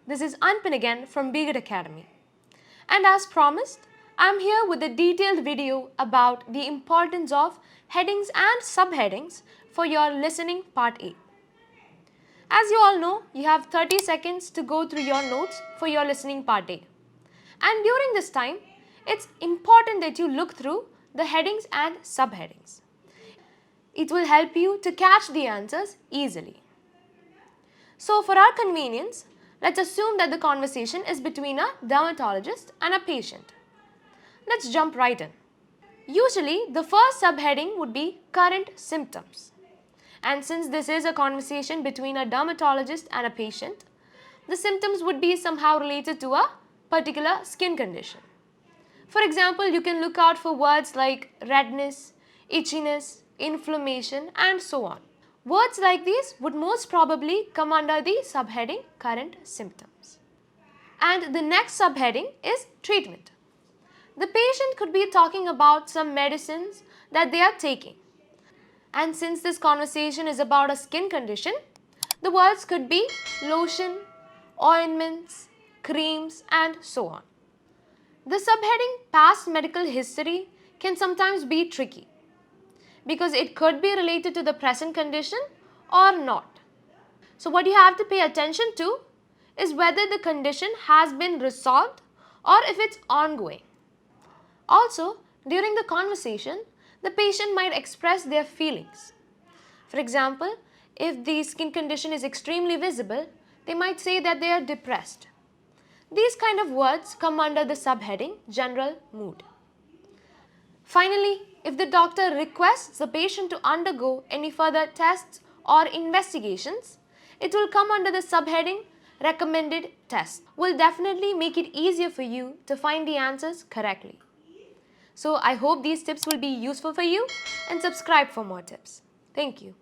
This is Anpin again from B-GHUD Academy. And as promised, I am here with a detailed video about the importance of headings and subheadings for your listening part A. As you all know, you have 30 seconds to go through your notes for your listening part A. And during this time, it's important that you look through the headings and subheadings. It will help you to catch the answers easily. So for our convenience, let's assume that the conversation is between a dermatologist and a patient. Let's jump right in. Usually, the first subheading would be current symptoms. And since this is a conversation between a dermatologist and a patient, the symptoms would be somehow related to a particular skin condition. For example, you can look out for words like redness, itchiness, inflammation, and so on. Words like these would most probably come under the subheading current symptoms. And the next subheading is treatment. The patient could be talking about some medicines that they are taking. And since this conversation is about a skin condition, the words could be lotion, ointments, creams, and so on. The subheading past medical history can sometimes be tricky because it could be related to the present condition or not. So what you have to pay attention to is whether the condition has been resolved or if it's ongoing. Also, during the conversation, the patient might express their feelings. For example, if the skin condition is extremely visible, they might say that they are depressed. These kind of words come under the subheading general mood. Finally, if the doctor requests the patient to undergo any further tests or investigations, it will come under the subheading recommended tests. Will definitely make it easier for you to find the answers correctly. So I hope these tips will be useful for you and subscribe for more tips. Thank you.